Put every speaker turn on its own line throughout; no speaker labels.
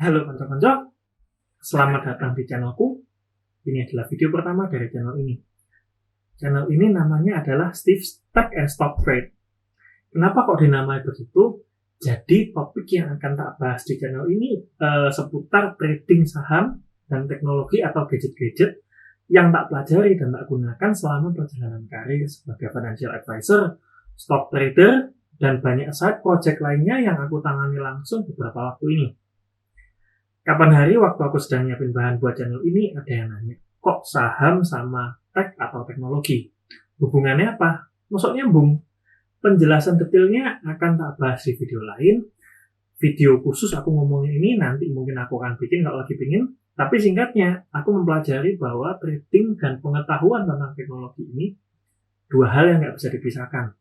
Halo konco-konco, selamat datang di channelku. Ini adalah video pertama dari channel ini. Channel ini namanya adalah Steve's Tech and Stock Trade. Kenapa kok dinamai begitu? Jadi topik yang akan tak bahas di channel ini seputar trading saham dan teknologi atau gadget-gadget yang tak pelajari dan tak gunakan selama perjalanan karir sebagai financial advisor, stock trader, dan banyak side project lainnya yang aku tangani langsung beberapa waktu ini. Kapan hari waktu aku sedang nyiapin bahan buat channel ini, ada yang nanya, kok saham sama tech atau teknologi? Hubungannya apa? Maksudnya nyambung. Penjelasan detailnya akan tak bahas di video lain. Video khusus aku ngomongin ini nanti mungkin aku akan bikin kalau lagi pingin. Tapi singkatnya, aku mempelajari bahwa trading dan pengetahuan tentang teknologi ini dua hal yang nggak bisa dipisahkan.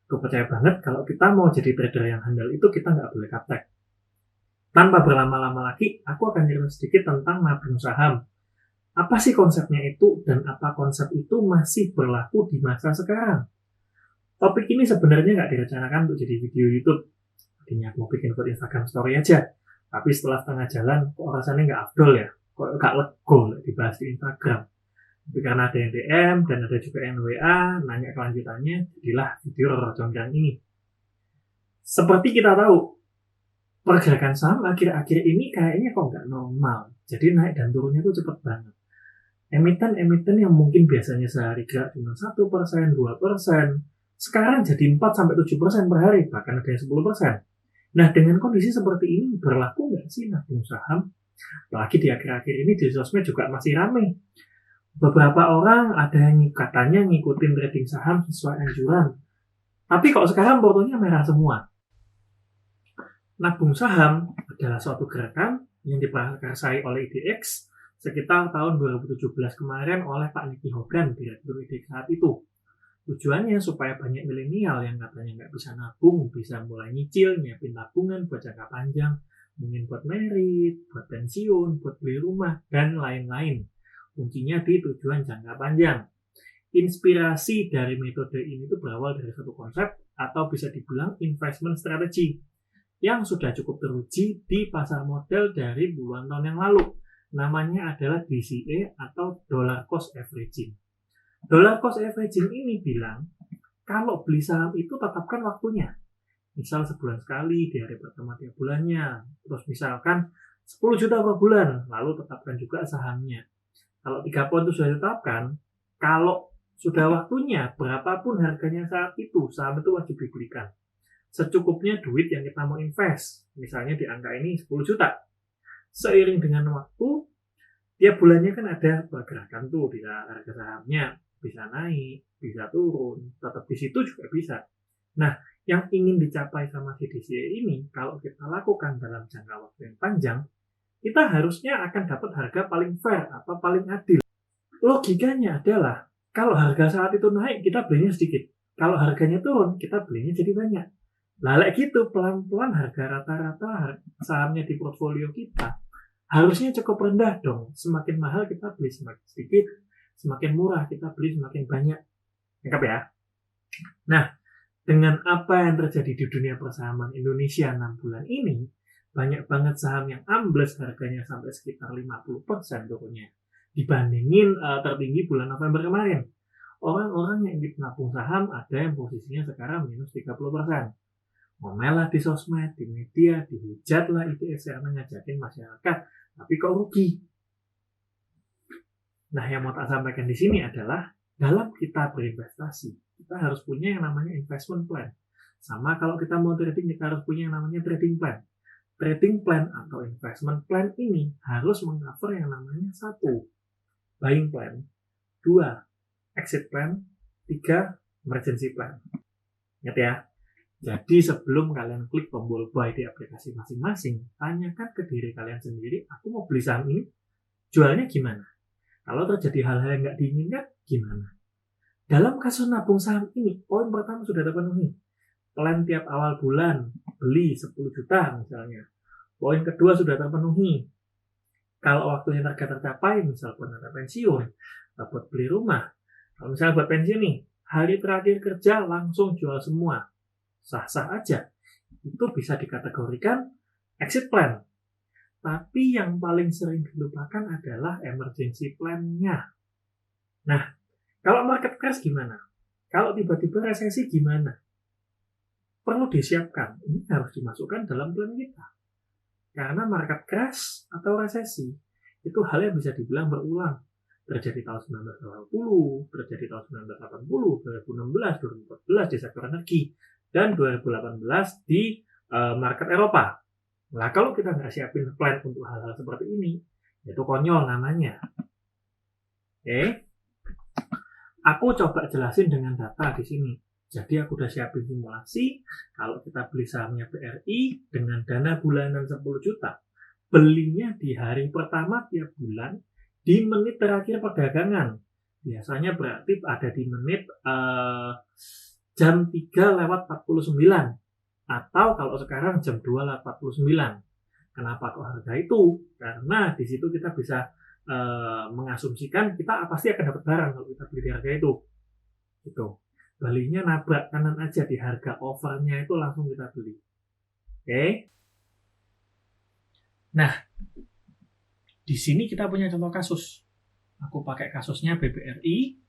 Aku percaya banget kalau kita mau jadi trader yang handal itu kita nggak boleh gaptek. Tanpa berlama-lama lagi, aku akan cerita sedikit tentang nabung saham. Apa sih konsepnya itu dan apa konsep itu masih berlaku di masa sekarang? Topik ini sebenarnya nggak direncanakan untuk jadi video YouTube. Tadinya aku mau bikin buat Instagram story aja. Tapi setelah setengah jalan, kok rasanya nggak afdol ya? Kok nggak lego dibahas di Instagram? Tapi karena ada yang DM dan ada juga yang WA, nanya kelanjutannya, jadilah video rorojonggang ini. Seperti kita tahu, pergerakan saham akhir-akhir ini kayaknya kok nggak normal. Jadi naik dan turunnya tuh cepet banget. Emiten-emiten yang mungkin biasanya sehari gerak cuma 1%, 2%, sekarang jadi 4-7% per hari, bahkan ada yang 10%. Nah, dengan kondisi seperti ini, berlaku nggak sih nabung saham? Apalagi di akhir-akhir ini di sosmed juga masih ramai. Beberapa orang ada yang katanya ngikutin trading saham sesuai anjuran. Tapi kok sekarang fotonya merah semua? Nabung saham adalah suatu gerakan yang diprakarsai oleh IDX sekitar tahun 2017 kemarin oleh Pak Nicky Hogan, direktur IDX saat itu. Tujuannya supaya banyak milenial yang katanya nggak bisa nabung, bisa mulai nyicil, nyiapin tabungan buat jangka panjang, mungkin buat merit, buat pensiun, buat beli rumah, dan lain-lain. Kuncinya di tujuan jangka panjang. Inspirasi dari metode ini itu berawal dari satu konsep atau bisa dibilang investment strategy yang sudah cukup teruji di pasar modal dari puluhan tahun yang lalu. Namanya adalah DCA atau Dollar Cost Averaging. Dollar Cost Averaging ini bilang, kalau beli saham itu tetapkan waktunya. Misal sebulan sekali di hari pertama tiap bulannya. Terus misalkan 10 juta per bulan, lalu tetapkan juga sahamnya. Kalau 3 poin itu sudah ditetapkan, kalau sudah waktunya, berapapun harganya saat itu, saham itu wajib dibelikan. Secukupnya duit yang kita mau invest. Misalnya di angka ini 10 juta. Seiring dengan waktu, tiap bulannya kan ada pergerakan tuh, bisa harga sahamnya bisa naik, bisa turun, tetap di situ juga bisa. Nah, yang ingin dicapai sama si DCA ini, kalau kita lakukan dalam jangka waktu yang panjang, kita harusnya akan dapat harga paling fair atau paling adil. Logikanya adalah, kalau harga saat itu naik, kita belinya sedikit. Kalau harganya turun, kita belinya jadi banyak. Lalu gitu, pelan-pelan harga rata-rata sahamnya di portfolio kita harusnya cukup rendah dong. Semakin mahal kita beli semakin sedikit, semakin murah kita beli semakin banyak. Lengkap ya? Nah, dengan apa yang terjadi di dunia persahaman Indonesia 6 bulan ini, banyak banget saham yang ambles harganya sampai sekitar 50% turunnya. Dibandingin tertinggi bulan November kemarin. Orang-orang yang ingin nabung saham ada yang posisinya sekarang minus 30%. Ngomel lah di sosmed, di media, dihujat lah IDX karena ngajakin masyarakat, tapi kok rugi. Nah, yang mau tak sampaikan di sini adalah dalam kita berinvestasi, kita harus punya yang namanya investment plan. Sama kalau kita mau trading, kita harus punya yang namanya trading plan. Trading plan atau investment plan ini harus meng-cover yang namanya 1, buying plan, 2, exit plan, 3, emergency plan. Ingat ya? Jadi sebelum kalian klik tombol buy di aplikasi masing-masing, tanyakan ke diri kalian sendiri, aku mau beli saham ini, jualnya gimana? Kalau terjadi hal-hal yang nggak diinginkan, gimana? Dalam kasus nabung saham ini, poin pertama sudah terpenuhi. Plan tiap awal bulan, beli 10 juta misalnya. Poin kedua sudah terpenuhi. Kalau waktunya target tercapai, misal buat dana pensiun, buat beli rumah. Kalau misalnya buat pensiun nih, hari terakhir kerja langsung jual semua. Sah-sah aja. Itu bisa dikategorikan exit plan. Tapi yang paling sering dilupakan adalah emergency plan-nya. Nah, kalau market crash gimana? Kalau tiba-tiba resesi gimana? Perlu disiapkan. Ini harus dimasukkan dalam plan kita. Karena market crash atau resesi itu hal yang bisa dibilang berulang. Terjadi tahun 1980, terjadi tahun 1980, 2016, 2014 di sektor energi, dan 2018 di market Eropa. Nah, kalau kita nggak siapin plan untuk hal-hal seperti ini, itu konyol namanya. Oke, aku coba jelasin dengan data di sini. Jadi aku udah siapin simulasi, kalau kita beli sahamnya BRI dengan dana bulanan 10 juta, belinya di hari pertama tiap bulan, di menit terakhir perdagangan. Biasanya berarti ada di menit jam 3:49. Atau kalau sekarang jam 2:49. Kenapa kok harga itu? Karena di situ kita bisa mengasumsikan kita pasti akan dapat barang kalau kita beli di harga itu. Gitu. Belinya nabrak kanan aja di harga overnya itu langsung kita beli. Oke. Nah, di sini kita punya contoh kasus. Aku pakai kasusnya BBRI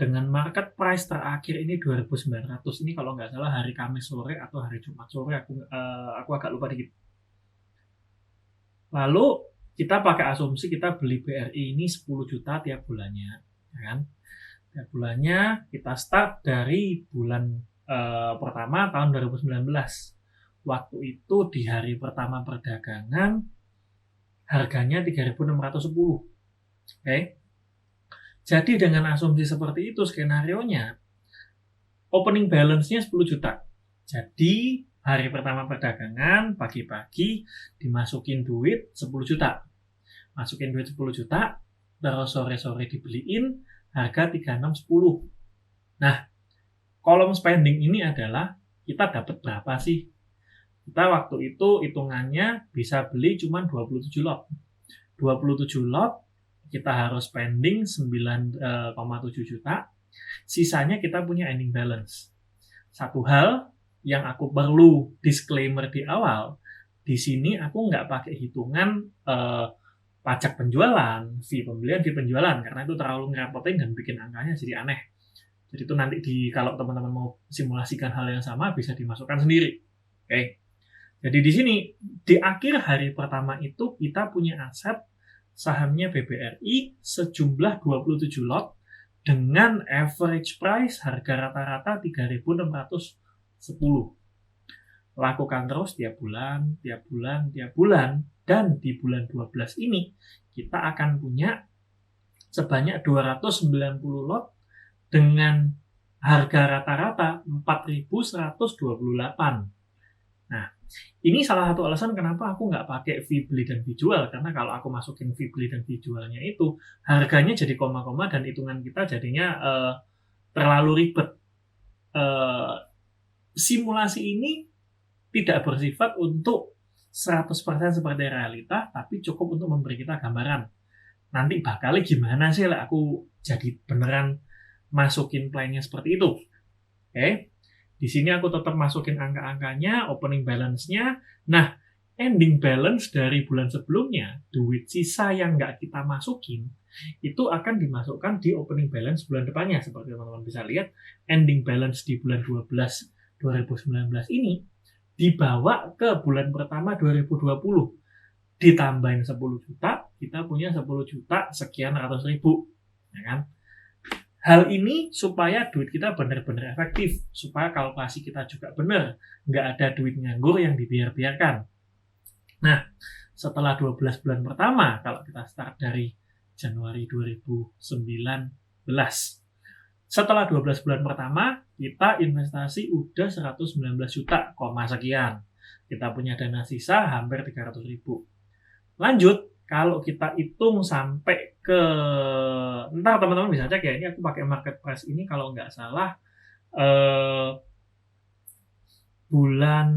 dengan market price terakhir ini 2.900. Ini kalau nggak salah hari Kamis sore atau hari Jumat sore, aku agak lupa dikit. Lalu kita pakai asumsi kita beli BRI ini 10 juta tiap bulannya, kan? Tiap bulannya kita start dari bulan pertama tahun 2019. Waktu itu di hari pertama perdagangan harganya 3.610. Oke. Jadi dengan asumsi seperti itu skenarionya opening balance-nya 10 juta. Jadi hari pertama perdagangan pagi-pagi dimasukin duit 10 juta. Masukin duit 10 juta, terus sore-sore dibeliin harga 3610. Nah, kolom spending ini adalah kita dapat berapa sih? Kita waktu itu hitungannya bisa beli cuma 27 lot. 27 lot kita harus spending 9,7 juta. Sisanya kita punya ending balance. Satu hal yang aku perlu disclaimer di awal, di sini aku nggak pakai hitungan pajak penjualan, fee pembelian, fee penjualan, karena itu terlalu ngerepotin dan bikin angkanya jadi aneh. Jadi itu nanti kalau teman-teman mau simulasikan hal yang sama bisa dimasukkan sendiri. Oke. Jadi di sini di akhir hari pertama itu kita punya aset sahamnya BBRI sejumlah 27 lot dengan average price harga rata-rata 3.610. Lakukan terus tiap bulan, dan di bulan 12 ini kita akan punya sebanyak 290 lot dengan harga rata-rata 4.128. Nah, ini salah satu alasan kenapa aku nggak pakai fee beli dan fee jual, karena kalau aku masukin fee beli dan fee jualnya itu harganya jadi koma-koma dan hitungan kita jadinya terlalu ribet. Simulasi ini tidak bersifat untuk 100% seperti realita, tapi cukup untuk memberi kita gambaran. Nanti bakalnya gimana sih lah aku jadi beneran masukin plan-nya seperti itu. Oke. Di sini aku tetap masukin angka-angkanya, opening balance-nya. Nah, ending balance dari bulan sebelumnya, duit sisa yang nggak kita masukin, itu akan dimasukkan di opening balance bulan depannya. Seperti teman-teman bisa lihat, ending balance di bulan 12 2019 ini dibawa ke bulan pertama 2020. Ditambahin 10 juta, kita punya 10 juta sekian ratus ribu. Ya kan? Hal ini supaya duit kita benar-benar efektif, supaya kalkulasi kita juga benar, nggak ada duit nganggur yang dibiarkan. Nah, setelah 12 bulan pertama, kalau kita start dari Januari 2019, setelah 12 bulan pertama, kita investasi udah 119 juta, sekian. Kita punya dana sisa hampir 300 ribu. Lanjut, kalau kita hitung sampai ke, ntar teman-teman bisa cek ya, ini aku pakai market price ini kalau nggak salah bulan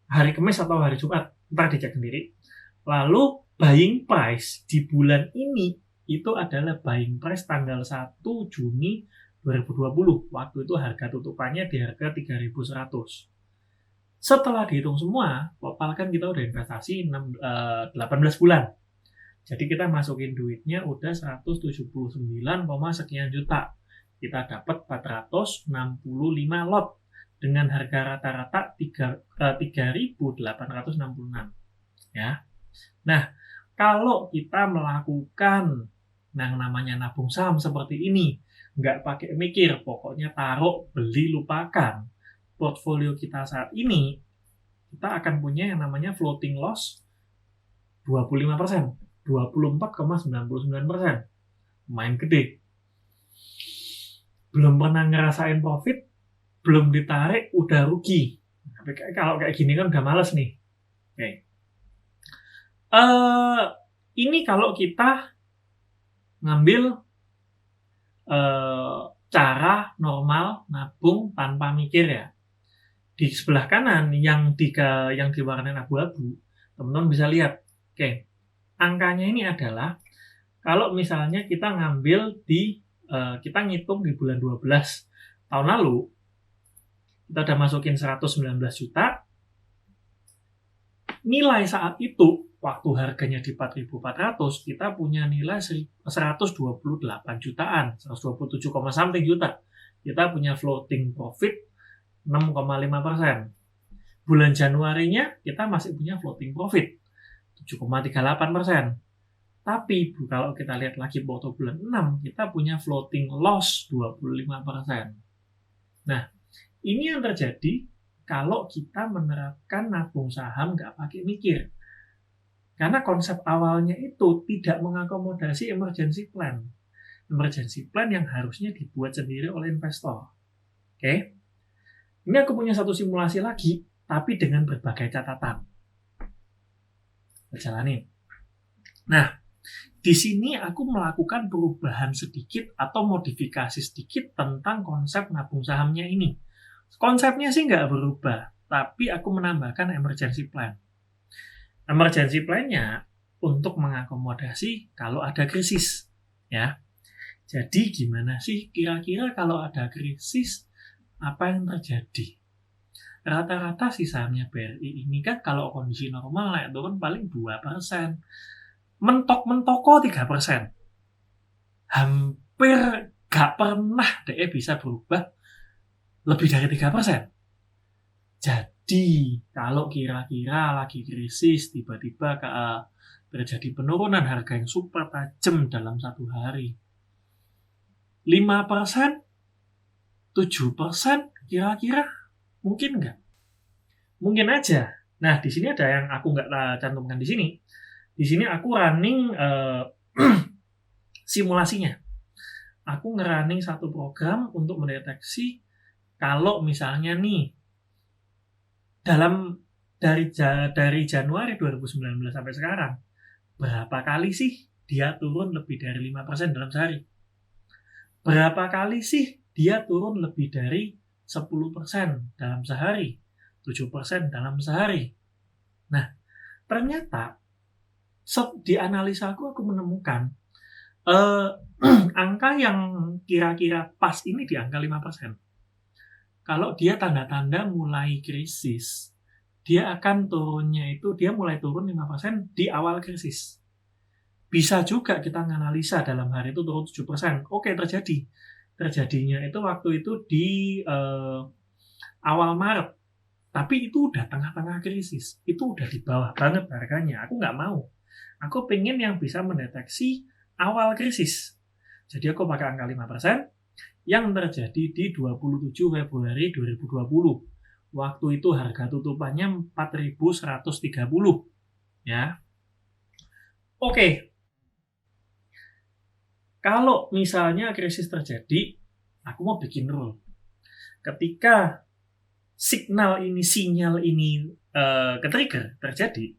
hari Kamis atau hari Jumat, ntar dicek sendiri. Lalu buying price di bulan ini itu adalah buying price tanggal 1 Juni 2020. Waktu itu harga tutupannya di harga 3.100. Setelah dihitung semua, total kan kita udah investasi 18 bulan. Jadi kita masukin duitnya udah 179, sekian juta. Kita dapat 465 lot dengan harga rata-rata 3.866 ya. Nah, kalau kita melakukan yang namanya nabung saham seperti ini, nggak pakai mikir, pokoknya taruh, beli, lupakan. Portfolio kita saat ini, kita akan punya yang namanya floating loss 25%, 24,99%. Main gede. Belum pernah ngerasain profit, belum ditarik, udah rugi. Tapi kalau kayak gini kan udah males nih. Oke. Ini kalau kita ngambil cara normal nabung tanpa mikir ya. Di sebelah kanan yang diwarnain abu-abu, teman-teman bisa lihat. Oke, angkanya ini adalah kalau misalnya kita ngambil kita ngitung di bulan 12 tahun lalu, kita udah masukin 119 juta, nilai saat itu waktu harganya di 4.400, kita punya nilai 128 jutaan, 127, something juta. Kita punya floating profit 6,5%. Bulan Januarinya kita masih punya floating profit 7,38%. Tapi kalau kita lihat lagi waktu bulan 6, kita punya floating loss 25%. Nah, ini yang terjadi kalau kita menerapkan nabung saham nggak pakai mikir. Karena konsep awalnya itu tidak mengakomodasi emergency plan. Emergency plan yang harusnya dibuat sendiri oleh investor. Oke? Ini aku punya satu simulasi lagi, tapi dengan berbagai catatan. Berjalanin. Nah, di sini aku melakukan perubahan sedikit atau modifikasi sedikit tentang konsep nabung sahamnya ini. Konsepnya sih nggak berubah, tapi aku menambahkan emergency plan. Emergency plan-nya untuk mengakomodasi kalau ada krisis. Ya. Jadi gimana sih kira-kira kalau ada krisis, apa yang terjadi? Rata-rata si sahamnya BRI ini kan kalau kondisi normal naik turun paling 2%. Mentok-mentoko 3%. Hampir gak pernah DE bisa berubah lebih dari 3%. Jadi kalau kira-kira lagi krisis, tiba-tiba terjadi penurunan harga yang super tajam dalam satu hari, 5%, 7%, kira-kira mungkin nggak? Mungkin aja. Nah, di sini ada yang aku nggak cantumkan di sini. Di sini aku running simulasinya. Aku ngerunning satu program untuk mendeteksi kalau misalnya nih dari Januari 2019 sampai sekarang, berapa kali sih dia turun lebih dari 5% dalam sehari? Berapa kali sih dia turun lebih dari 10% dalam sehari? 7% dalam sehari? Nah, ternyata di analisa aku menemukan angka yang kira-kira pas ini di angka 5%. Kalau dia tanda-tanda mulai krisis, dia akan turunnya itu, dia mulai turun 5% di awal krisis. Bisa juga kita menganalisa dalam hari itu turun 7%. Oke, terjadi. Terjadinya itu waktu itu di awal Maret. Tapi itu udah tengah-tengah krisis. Itu udah di bawah banget harganya. Aku nggak mau. Aku pengen yang bisa mendeteksi awal krisis. Jadi aku pakai angka 5% yang terjadi di 27 Februari 2020. Waktu itu harga tutupannya 4.130. Ya. Oke. Kalau misalnya krisis terjadi, aku mau bikin rule. Ketika sinyal ini ke-trigger terjadi,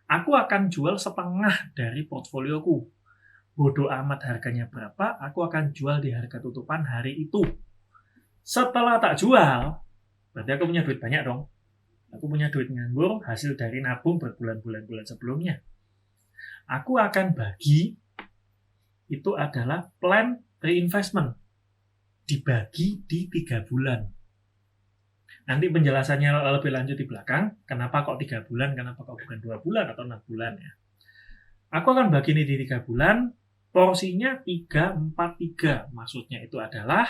aku akan jual setengah dari portfolioku. Bodoh amat harganya berapa, aku akan jual di harga tutupan hari itu. Setelah tak jual, berarti aku punya duit banyak dong. Aku punya duit nganggur hasil dari nabung berbulan-bulan sebelumnya. Aku akan bagi, itu adalah plan reinvestment. Dibagi di 3 bulan. Nanti penjelasannya lebih lanjut di belakang, kenapa kok 3 bulan, kenapa kok bukan 2 bulan atau 6 bulan ya. Aku akan bagi ini di 3 bulan, porsinya 3-4-3. Maksudnya itu adalah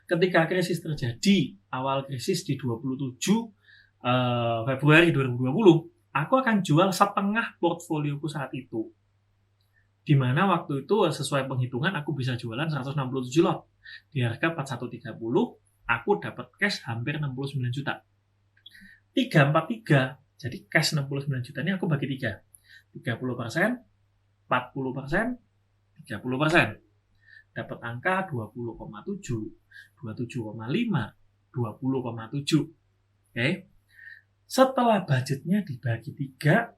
ketika krisis terjadi, awal krisis di 27 Februari 2020, aku akan jual setengah portfolioku saat itu. Di mana waktu itu sesuai penghitungan aku bisa jualan 167 lot. Di harga 4130, aku dapat cash hampir 69 juta. 3-4-3, jadi cash 69 juta ini aku bagi 3. 30%, 40%, 30%. Dapat angka 20,7, 27,5, 20,7. Oke. Setelah budgetnya dibagi 3,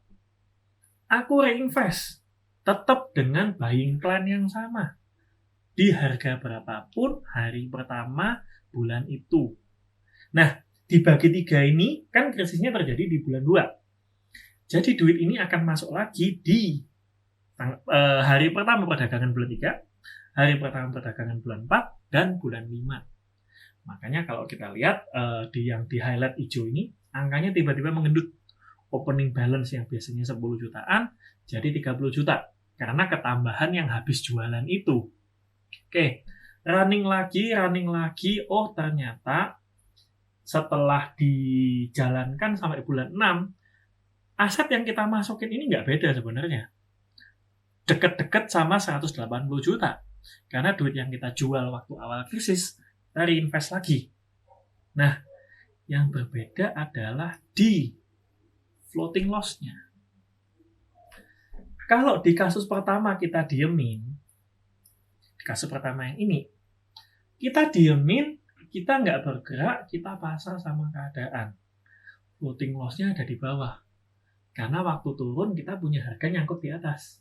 aku reinvest. Tetap dengan buying plan yang sama. Di harga berapapun hari pertama bulan itu. Nah, dibagi 3 ini kan krisisnya terjadi di bulan 2. Jadi duit ini akan masuk lagi di hari pertama perdagangan bulan 3, hari pertama perdagangan bulan 4, dan bulan 5. Makanya kalau kita lihat yang di highlight hijau ini, angkanya tiba-tiba mengendut. Opening balance yang biasanya 10 jutaan jadi 30 juta. Karena ketambahan yang habis jualan itu. Oke, running lagi. Oh ternyata setelah dijalankan sampai bulan 6, aset yang kita masukin ini nggak beda sebenarnya. Deket-deket sama 180 juta. Karena duit yang kita jual waktu awal krisis, kita reinvest lagi. Nah, yang berbeda adalah di floating loss-nya. Kalau di kasus pertama kita diemin, di kasus pertama yang ini, kita diemin, kita nggak bergerak, kita pasrah sama keadaan. Floating loss-nya ada di bawah. Karena waktu turun kita punya harga nyangkut di atas.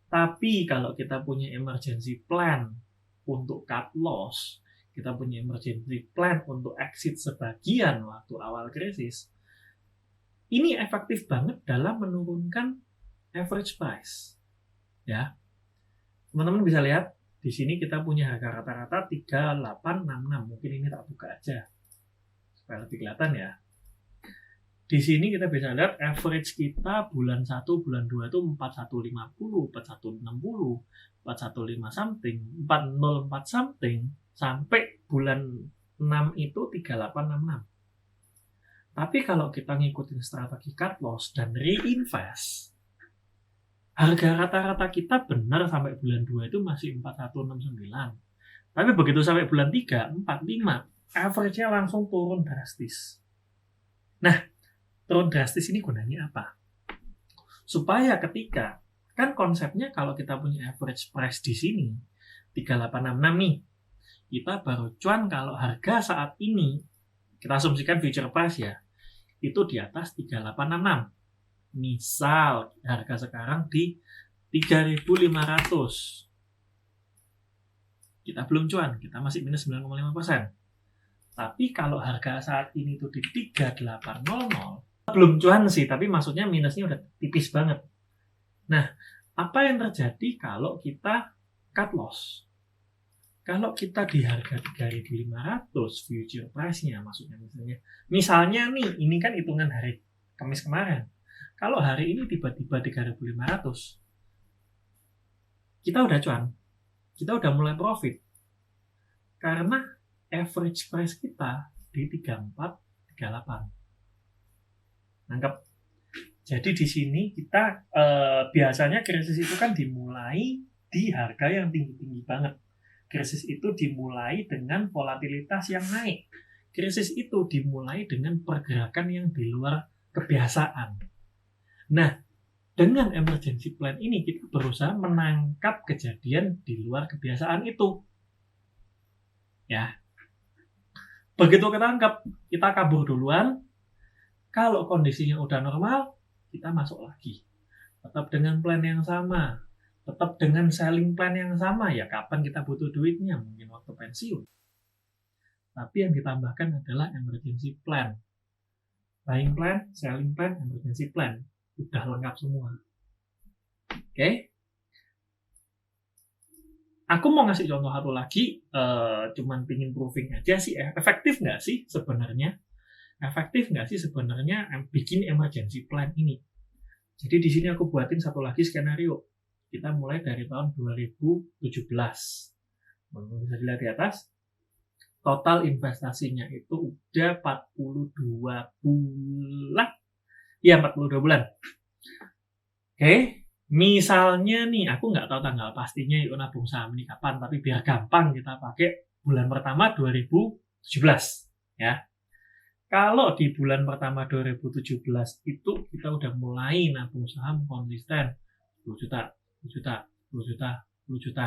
Tapi kalau kita punya emergency plan untuk cut loss, kita punya emergency plan untuk exit sebagian waktu awal krisis, ini efektif banget dalam menurunkan average price. Ya, teman-teman bisa lihat di sini kita punya harga rata-rata 3866. Mungkin ini tak buka aja supaya lebih kelihatan ya. Di sini kita bisa lihat average kita bulan 1, bulan 2 itu 4150, 4160, 415 something, 404 something, sampai bulan 6 itu 3866. Tapi kalau kita ngikutin strategi cut loss dan reinvest, harga rata-rata kita benar sampai bulan 2 itu masih 4169. Tapi begitu sampai bulan 3, 4, 5, average-nya langsung turun drastis. Nah, turun drastis ini gunanya apa? Supaya ketika, kan konsepnya kalau kita punya average price di sini, 3866 nih, kita baru cuan kalau harga saat ini, kita asumsikan future price ya, itu di atas 3866. Misal harga sekarang di 3.500. Kita belum cuan, kita masih minus 9,5%. Tapi kalau harga saat ini tuh di 3800, belum cuan sih, tapi maksudnya minusnya udah tipis banget. Nah, apa yang terjadi kalau kita cut loss? Kalau kita di harga 3.500 future price-nya, maksudnya misalnya nih, ini kan hitungan hari Kamis kemarin. Kalau hari ini tiba-tiba 3.500, kita udah cuan, kita udah mulai profit. Karena average price kita di 3438. Nangkep? Jadi di sini kita biasanya krisis itu kan dimulai di harga yang tinggi-tinggi banget. Krisis itu dimulai dengan volatilitas yang naik. Krisis itu dimulai dengan pergerakan yang di luar kebiasaan. Nah, dengan emergency plan ini kita berusaha menangkap kejadian di luar kebiasaan itu. Ya. Begitu ketangkap, kita kabur duluan. Kalau kondisinya udah normal, kita masuk lagi. Tetap dengan plan yang sama, tetap dengan selling plan yang sama. Ya kapan kita butuh duitnya, mungkin waktu pensiun. Tapi yang ditambahkan adalah emergency plan. Buying plan, selling plan, emergency plan. Udah lengkap semua. Oke? Aku mau ngasih contoh satu lagi, cuman pingin proving aja sih, efektif nggak sih sebenarnya? Efektif nggak sih sebenarnya bikin emergency plan ini? Jadi di sini aku buatin satu lagi skenario. Kita mulai dari tahun 2017. Bisa dilihat di atas, total investasinya itu udah 42 bulan. Iya, 42 bulan. Oke, misalnya nih, aku nggak tahu tanggal pastinya itu nabung saham ini kapan, tapi biar gampang kita pakai bulan pertama 2017. Ya. Kalau di bulan pertama 2017 itu kita udah mulai nabung saham konsisten 10 juta, 10 juta, 10 juta, 10 juta.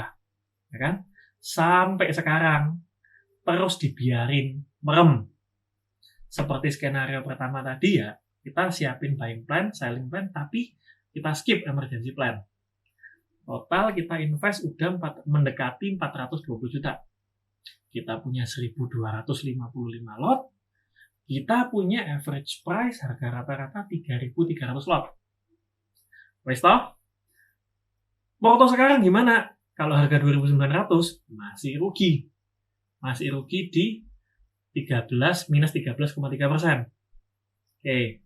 Ya kan? Sampai sekarang terus dibiarin merem. Seperti skenario pertama tadi ya, kita siapin buying plan, selling plan, tapi kita skip emergency plan. Total kita invest udah mendekati 420 juta. Kita punya 1.255 lot, kita punya average price harga rata-rata 3.300 lot. Wes toh? Foto sekarang gimana? Kalau harga 2.900 masih rugi. Masih rugi di 13 minus 13,3%. Oke.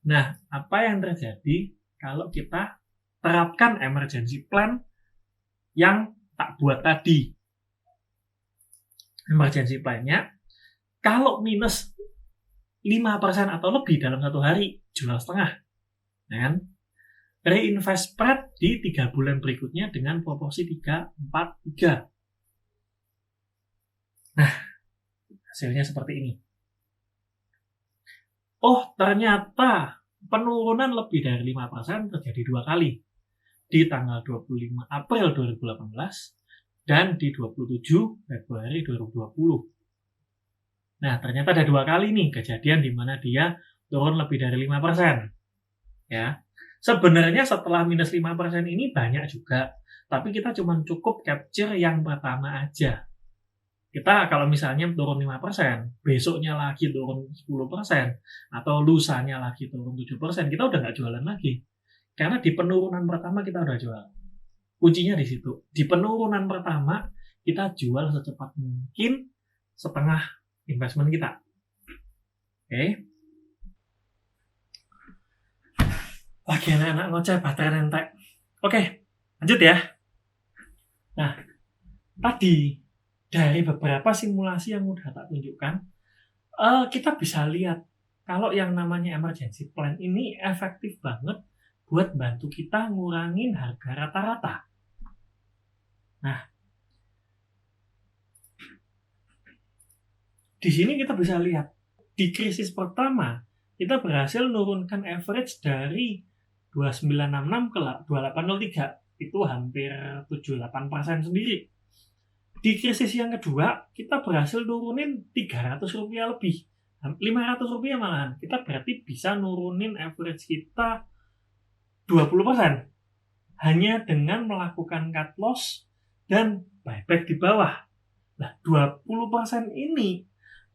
Nah, apa yang terjadi kalau kita terapkan emergency plan yang tak buat tadi? Emergency plan-nya kalau minus 5% atau lebih dalam satu hari, jual setengah. Dan reinvest spread di 3 bulan berikutnya dengan proporsi 3, 4, 3. Nah, hasilnya seperti ini. Oh, ternyata penurunan lebih dari 5% terjadi 2 kali. Di tanggal 25 April 2018 dan di 27 Februari 2020. Nah, ternyata ada 2 kali nih kejadian di mana dia turun lebih dari 5%. Ya. Sebenarnya setelah minus 5% ini banyak juga, tapi kita cuma cukup capture yang pertama aja. Kita kalau misalnya turun 5%, besoknya lagi turun 10%, atau lusanya lagi turun 7%, kita udah nggak jualan lagi. Karena di penurunan pertama kita udah jual. Kuncinya di situ. Di penurunan pertama, kita jual secepat mungkin setengah investment kita. Oke. Lagi anak-anak ngoceh baterai entek. Oke, lanjut ya. Nah, tadi dari beberapa simulasi yang udah tak tunjukkan, kita bisa lihat kalau yang namanya emergency plan ini efektif banget buat bantu kita ngurangin harga rata-rata. Nah, di sini kita bisa lihat di krisis pertama kita berhasil menurunkan average dari 2966 ke 2803, itu hampir 78% sendiri. Di krisis yang kedua kita berhasil nurunin 300 rupiah lebih, 500 rupiah malahan. Kita berarti bisa nurunin average kita 20% hanya dengan melakukan cut loss dan buyback di bawah. Nah, 20% ini,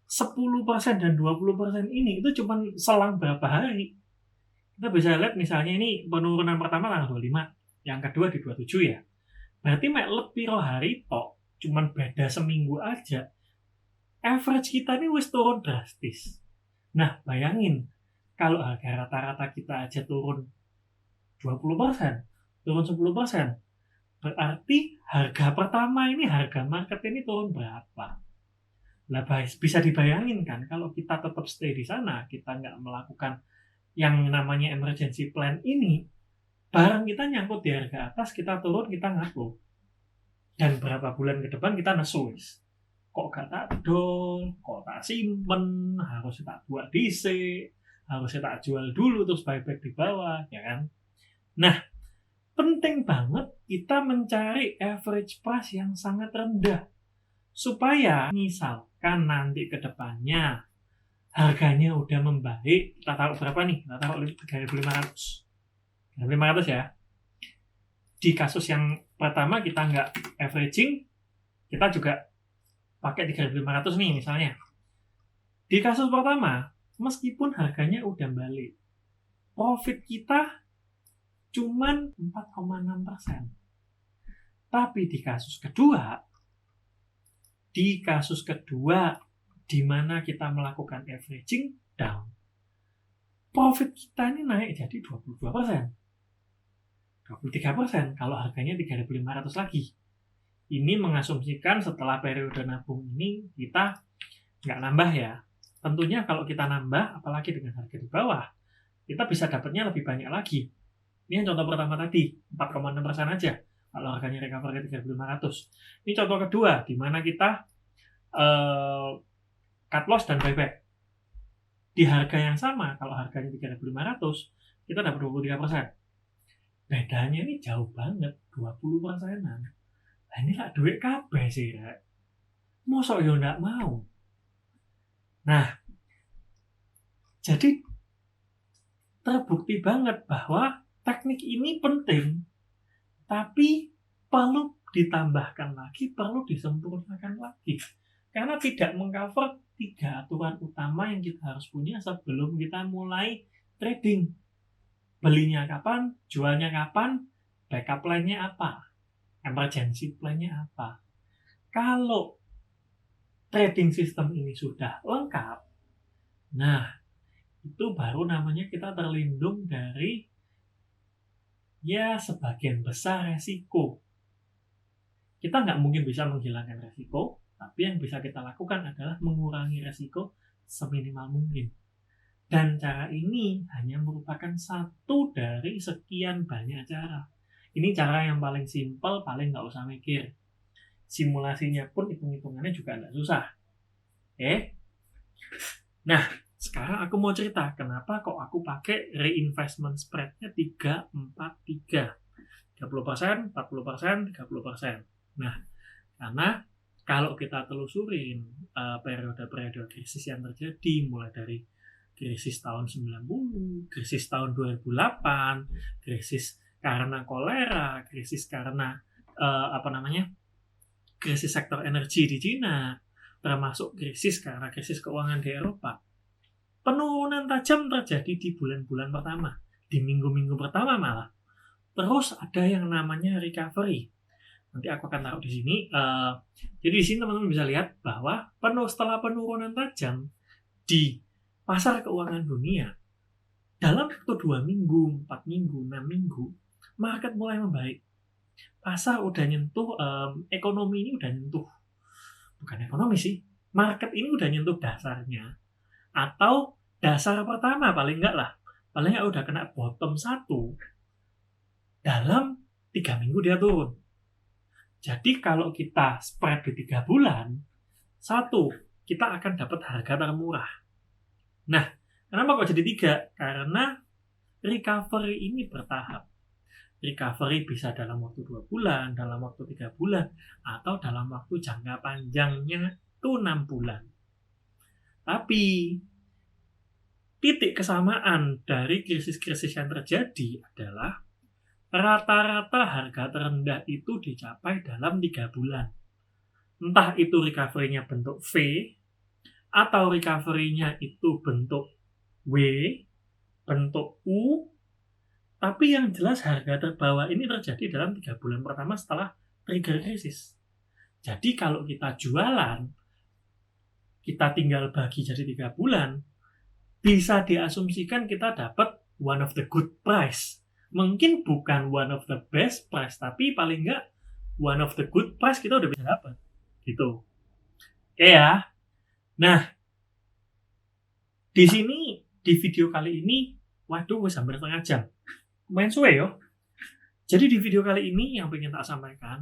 10% dan 20% ini itu cuma selang berapa hari. Kita bisa lihat misalnya ini penurunan pertama tanggal 25, yang kedua di 27 ya. Berarti lebih hari tok, cuma beda seminggu aja. Average kita ini wis turun drastis. Nah, bayangin kalau harga rata-rata kita aja turun 20%, turun 10%. Berarti harga pertama ini, harga market ini turun berapa? Nah, bisa dibayangin kan kalau kita tetap stay di sana, kita nggak melakukan yang namanya emergency plan ini, barang kita nyangkut di harga atas, kita turun, kita ngaku. Dan berapa bulan ke depan kita nesu. Kok gak tak dol, kok tak simpen, harusnya tak buat DC, harusnya tak jual dulu terus buyback di bawah, ya kan? Nah, penting banget kita mencari average price yang sangat rendah. Supaya misalkan nanti ke depannya harganya udah membaik, kita taruh berapa nih? Kita taruh 3.500. 3.500 ya. Di kasus yang pertama kita nggak averaging, kita juga pakai 3.500 nih misalnya. Di kasus pertama, meskipun harganya udah balik, profit kita cuman 4,6%. Tapi di kasus kedua di mana kita melakukan averaging down, profit kita ini naik jadi 22%. 23% kalau harganya 3.500 lagi. Ini mengasumsikan setelah periode nabung ini kita nggak nambah ya. Tentunya kalau kita nambah, apalagi dengan harga di bawah, kita bisa dapatnya lebih banyak lagi. Ini yang contoh pertama tadi, 4,6% aja kalau harganya recover ke 3.500. Ini contoh kedua, di mana kita cut loss dan buyback. Di harga yang sama, kalau harganya 3.500, kita dapat 23%. Bedanya ini jauh banget, 20%-an. Nah ini lah duit kabeh sih, ya. Mosok yo nggak mau. Nah, jadi terbukti banget bahwa teknik ini penting, tapi perlu ditambahkan lagi, perlu disempurnakan lagi. Karena tidak mengcover 3 aturan utama yang kita harus punya sebelum kita mulai trading. Belinya kapan, jualnya kapan, backup plan-nya apa, emergency plan-nya apa. Kalau trading system ini sudah lengkap, nah itu baru namanya kita terlindung dari ya sebagian besar resiko. Kita nggak mungkin bisa menghilangkan resiko, tapi yang bisa kita lakukan adalah mengurangi resiko seminimal mungkin. Dan cara ini hanya merupakan satu dari sekian banyak cara. Ini cara yang paling simpel, paling nggak usah mikir. Simulasinya pun hitung-hitungannya juga nggak susah. Oke? Nah, sekarang aku mau cerita kenapa kok aku pakai reinvestment spread-nya 3-4-3. 30%, 40%, 30%. Nah, karena kalau kita telusurin periode-periode krisis yang terjadi, mulai dari krisis tahun 90, krisis tahun 2008, krisis karena kolera, krisis karena krisis sektor energi di Cina, termasuk krisis karena krisis keuangan di Eropa. Penurunan tajam terjadi di bulan-bulan pertama, di minggu-minggu pertama malah. Terus ada yang namanya recovery. Nanti aku akan taruh di sini. Jadi di sini teman-teman bisa lihat bahwa setelah penurunan tajam di pasar keuangan dunia, dalam waktu 2 minggu, 4 minggu, 6 minggu, market mulai membaik. Pasar udah nyentuh, ekonomi ini udah nyentuh. Bukan ekonomi sih, market ini udah nyentuh dasarnya. Atau dasar pertama paling enggak lah. Paling enggak udah kena bottom 1. Dalam 3 minggu dia turun. Jadi kalau kita spread di 3 bulan, 1, kita akan dapat harga termurah. Nah, kenapa kok jadi 3? Karena recovery ini bertahap. Recovery bisa dalam waktu 2 bulan, dalam waktu 3 bulan, atau dalam waktu jangka panjangnya itu 6 bulan. Tapi titik kesamaan dari krisis-krisis yang terjadi adalah rata-rata harga terendah itu dicapai dalam 3 bulan. Entah itu recovery-nya bentuk V, atau recovery-nya itu bentuk W, bentuk U, tapi yang jelas harga terbawah ini terjadi dalam 3 bulan pertama setelah trigger krisis. Jadi kalau kita jualan, kita tinggal bagi jadi 3 bulan, bisa diasumsikan kita dapat one of the good price. Mungkin bukan one of the best price, tapi paling enggak one of the good price kita udah bisa dapat. Gitu. Oke ya. Nah, di sini, di video kali ini, waduh, hampir setengah jam. Main suwe yo. Jadi di video kali ini yang pengen tak sampaikan,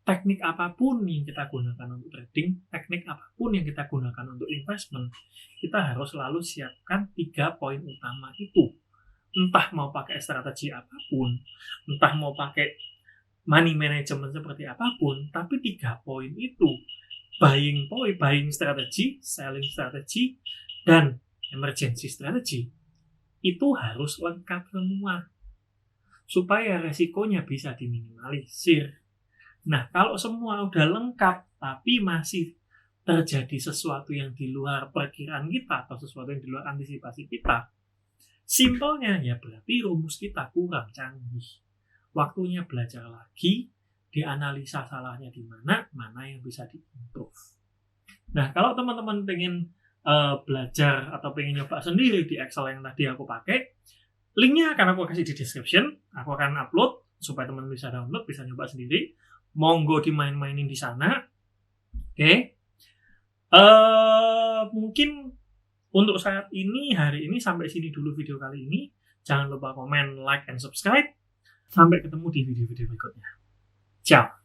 teknik apapun yang kita gunakan untuk trading, teknik apapun yang kita gunakan untuk investment, kita harus selalu siapkan 3 poin utama itu. Entah mau pakai strategi apapun, entah mau pakai money management seperti apapun, tapi 3 poin itu, buying strategy, selling strategy, dan emergency strategy, itu harus lengkap semua supaya resikonya bisa diminimalisir. Nah, kalau semua udah lengkap tapi masih terjadi sesuatu yang di luar perkiraan kita atau sesuatu yang di luar antisipasi kita, simpelnya ya berarti rumus kita kurang canggih. Waktunya belajar lagi, dianalisa salahnya di mana, mana yang bisa diimprove. Nah, kalau teman-teman pengen belajar atau pengen nyoba sendiri di Excel yang tadi aku pakai, linknya akan aku kasih di description. Aku akan upload supaya teman-teman bisa download, bisa nyoba sendiri. Monggo dimain-mainin di sana. Oke. Mungkin untuk saat ini, hari ini sampai sini dulu video kali ini. Jangan lupa komen, like, and subscribe. Sampai ketemu di video-video berikutnya. Ciao.